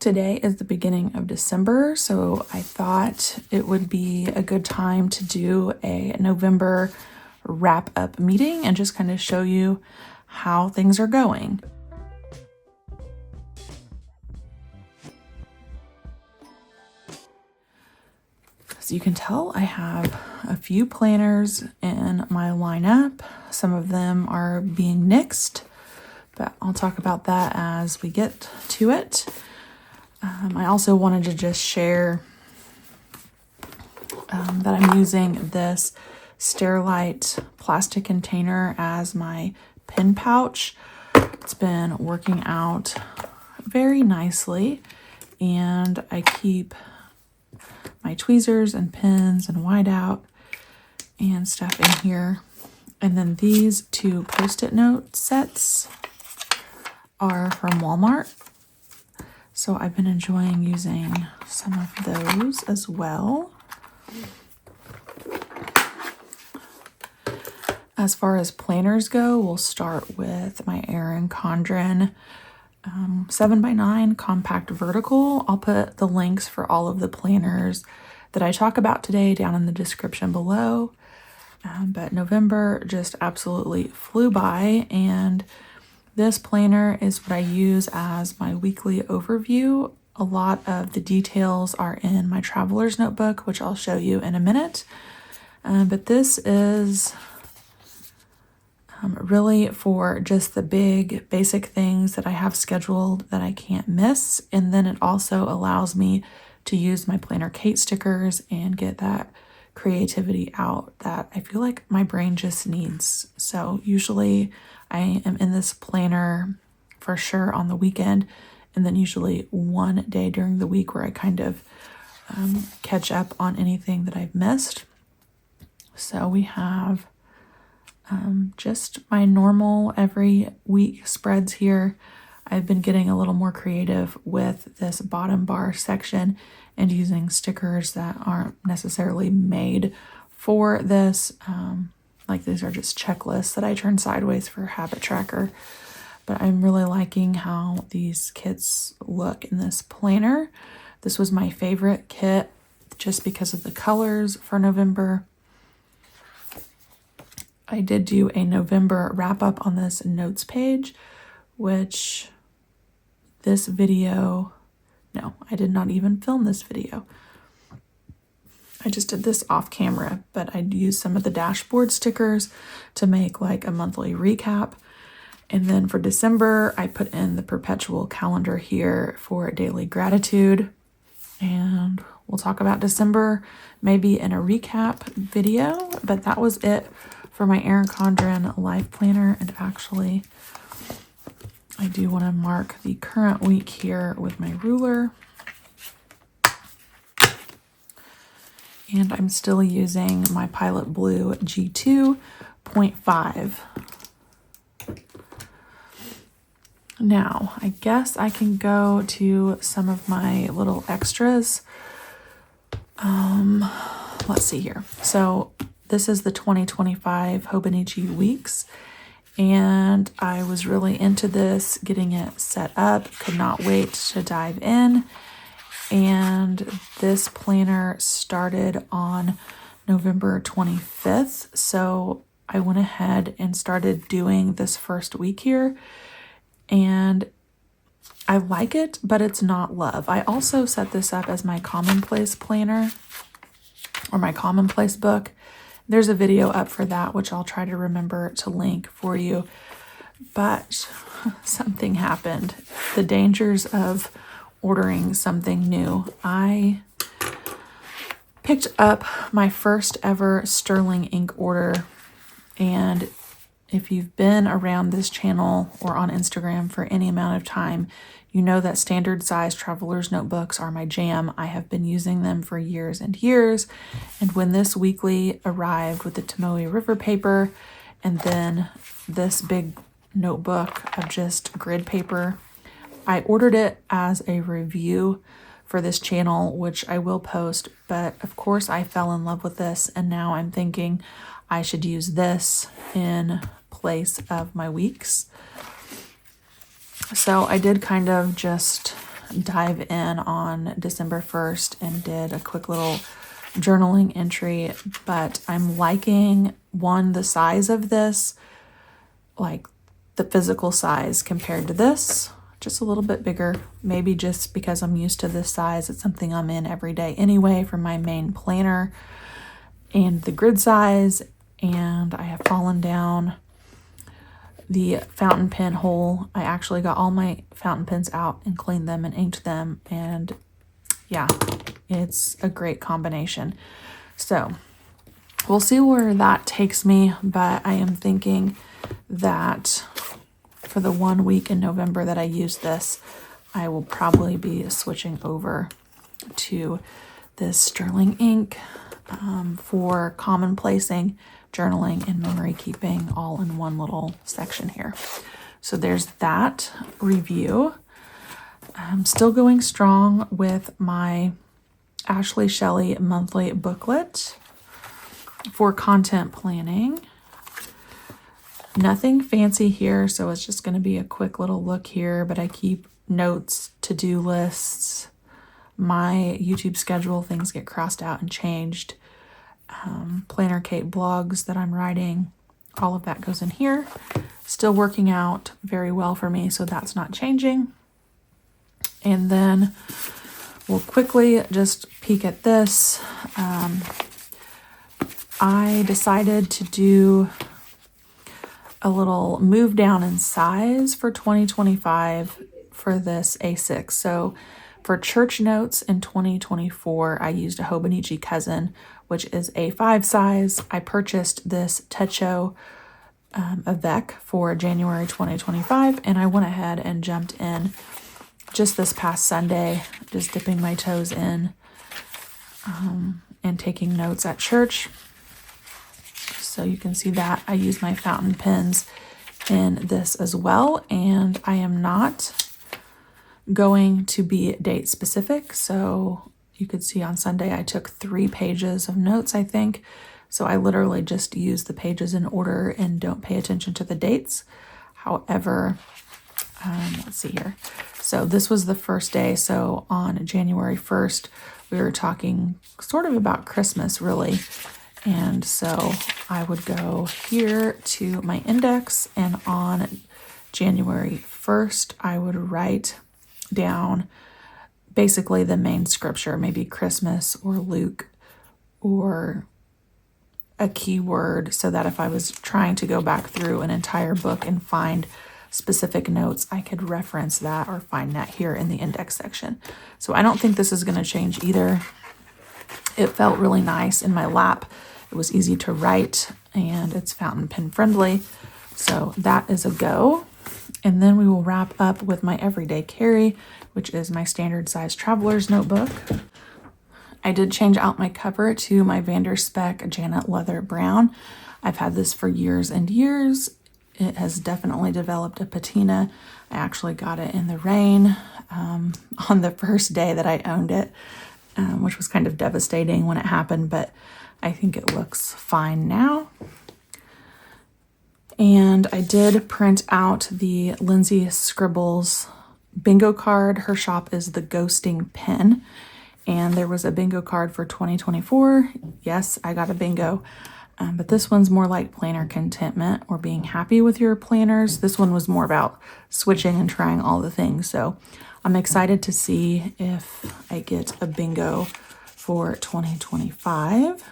Today is the beginning of December, so I thought it would be a good time to do a November wrap-up meeting and just kind of show you how things are going. As you can tell, I have a few planners in my lineup. Some of them are being nixed, but I'll talk about that as we get to it. I also wanted to just share that I'm using this Sterilite plastic container as my pen pouch. It's been working out very nicely, and I keep my tweezers and pens and whiteout and stuff in here. And then these two Post-it note sets are from Walmart. So I've been enjoying using some of those as well. As far as planners go, we'll start with my Erin Condren 7x9 compact vertical. I'll put the links for all of the planners that I talk about today down in the description below. But November just absolutely flew by, and this planner is what I use as my weekly overview. A lot of the details are in my traveler's notebook, which I'll show you in a minute. But this is really for just the big basic things that I have scheduled that I can't miss. And then it also allows me to use my PlannerKate stickers and get that creativity out that I feel like my brain just needs. So usually I am in this planner for sure on the weekend, and then usually one day during the week where I kind of catch up on anything that I've missed. So we have just my normal every week spreads here. I've been getting a little more creative with this bottom bar section and using stickers that aren't necessarily made for this. Like these are just checklists that I turn sideways for Habit Tracker. But I'm really liking how these kits look in this planner. This was my favorite kit just because of the colors for November. I did do a November wrap up on this notes page, which this video, no, I did not even film this video. I just did this off camera, but I used some of the dashboard stickers to make like a monthly recap. And then for December, I put in the perpetual calendar here for daily gratitude. And we'll talk about December maybe in a recap video, but that was it for my Erin Condren Life Planner. And actually, I do want to mark the current week here with my ruler. And I'm still using my Pilot Blue G2.5. Now, I guess I can go to some of my little extras. Let's see here. So this is the 2025 Hobonichi Weeks, and I was really into this, getting it set up, could not wait to dive in. And this planner started on November 25th. So I went ahead and started doing this first week here. And I like it, but it's not love. I also set this up as my commonplace planner or my commonplace book. There's a video up for that, which I'll try to remember to link for you. But something happened. The dangers of ordering something new. I picked up my first ever sterling ink order, and if you've been around this channel or on Instagram for any amount of time, you know that standard size traveler's notebooks are my jam. I have been using them for years and years, and when this weekly arrived with the Tomoe River paper and then this big notebook of just grid paper, I ordered it as a review for this channel, which I will post, but of course I fell in love with this, and now I'm thinking I should use this in place of my weeks. So I did kind of just dive in on December 1st and did a quick little journaling entry, but I'm liking, one, the size of this, like the physical size compared to this, just a little bit bigger, maybe just because I'm used to this size. It's something I'm in every day anyway for my main planner, and the grid size. And I have fallen down the fountain pen hole. I actually got all my fountain pens out and cleaned them and inked them, and yeah, it's a great combination. So we'll see where that takes me, but I am thinking that for the 1 week in November that I use this, I will probably be switching over to this sterling ink for commonplacing, journaling, and memory keeping all in one little section here. So there's that review. I'm still going strong with my Ashley Shelly monthly booklet for content planning. Nothing fancy here, so it's just going to be a quick little look here, but I keep notes, to-do lists, my YouTube schedule, things get crossed out and changed, PlannerKate blogs that I'm writing, all of that goes in here. Still working out very well for me, so that's not changing. And then we'll quickly just peek at this. I decided to do a little move down in size for 2025 for this A6. So for church notes in 2024, I used a Hobonichi Cousin, which is A5 size. I purchased this Techo avec for January 2025, and I went ahead and jumped in just this past Sunday, just dipping my toes in and taking notes at church. So you can see that I use my fountain pens in this as well, and I am not going to be date specific. So you could see on Sunday I took 3 pages of notes, I think. So I literally just use the pages in order and don't pay attention to the dates. However, let's see here. So this was the first day. So on January 1st, we were talking sort of about Christmas, really. And so I would go here to my index, and on January 1st, I would write down basically the main scripture, maybe Christmas or Luke or a keyword, so that if I was trying to go back through an entire book and find specific notes, I could reference that or find that here in the index section. So I don't think this is going to change either. It felt really nice in my lap. It was easy to write, and it's fountain pen friendly. So that is a go. And then we will wrap up with my everyday carry, which is my standard size traveler's notebook. I did change out my cover to my Vanderspec Janet Leather Brown. I've had this for years and years. It has definitely developed a patina. I actually got it in the rain on the first day that I owned it, which was kind of devastating when it happened, but I think it looks fine now. And I did print out the Lindsay Scribbles bingo card. Her shop is the Ghosting Pen, and there was a bingo card for 2024. Yes, I got a bingo, but this one's more like planner contentment or being happy with your planners. This one was more about switching and trying all the things. So I'm excited to see if I get a bingo for 2025.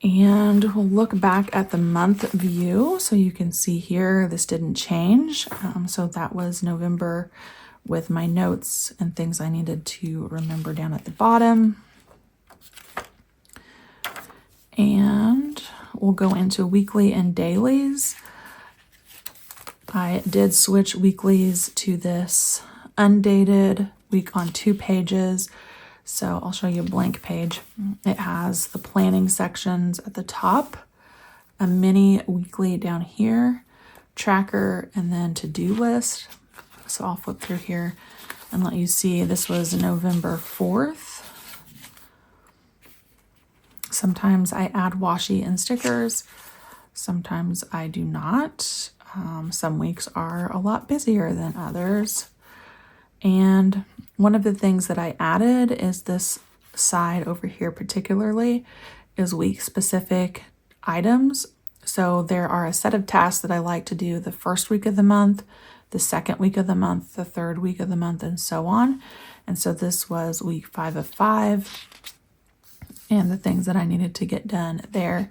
And we'll look back at the month view. So you can see here, this didn't change. So that was November with my notes and things I needed to remember down at the bottom. And we'll go into weekly and dailies. I did switch weeklies to this undated week on 2 pages. So I'll show you a blank page. It has the planning sections at the top, a mini weekly down here, tracker, and then to-do list. So I'll flip through here and let you see this was November 4th. Sometimes I add washi and stickers. Sometimes I do not. Some weeks are a lot busier than others. And one of the things that I added is this side over here particularly is week specific items. So there are a set of tasks that I like to do the first week of the month, the second week of the month, the third week of the month, and so on. And so this was week 5 of 5 and the things that I needed to get done there.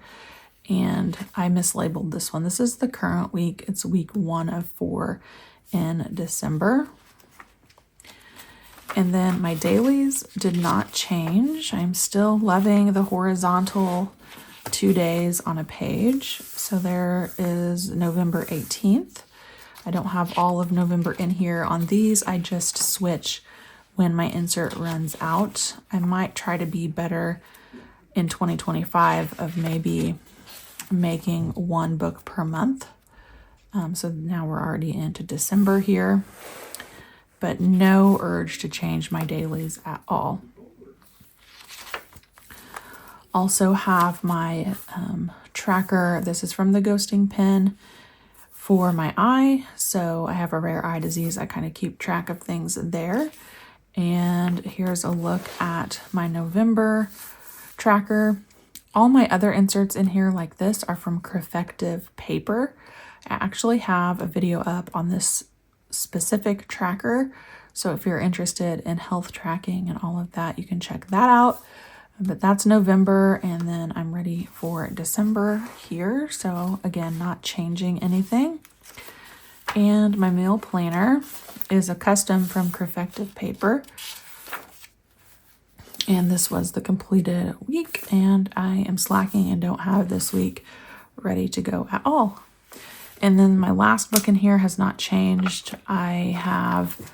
And I mislabeled this one. This is the current week. It's week 1 of 4 in December. And then my dailies did not change. I'm still loving the horizontal 2 days on a page. So there is November 18th. I don't have all of November in here on these. I just switch when my insert runs out. I might try to be better in 2025 of maybe making 1 book per month. So now we're already into December here, but no urge to change my dailies at all. Also have my tracker. This is from the Ghosting Pen for my eye. So I have a rare eye disease. I kind of keep track of things there. And here's a look at my November tracker. All my other inserts in here like this are from CreffectivePaper. I actually have a video up on this specific tracker. So if you're interested in health tracking and all of that, you can check that out. But that's November, and then I'm ready for December here. So again, not changing anything. And my meal planner is a custom from CreffectivePaper. And this was the completed week, and I am slacking and don't have this week ready to go at all. And then my last book in here has not changed. I have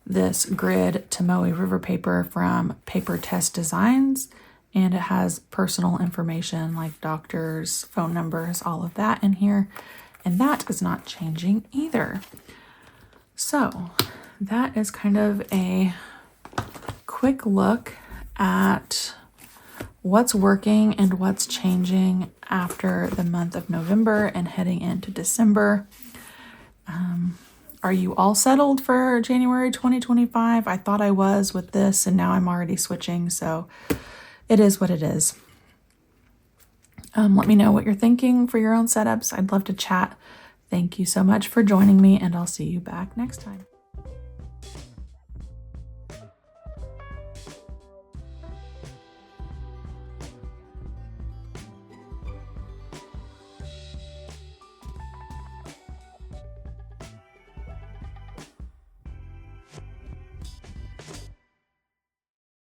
this grid Tomoe River paper from Papertess Designs, and it has personal information like doctors, phone numbers, all of that in here. And that is not changing either. So that is kind of a quick look at what's working and what's changing after the month of November and heading into December. Are you all settled for January 2025? I thought I was with this, and now I'm already switching, so it is what it is. Let me know what you're thinking for your own setups. I'd love to chat. Thank you so much for joining me, and I'll see you back next time.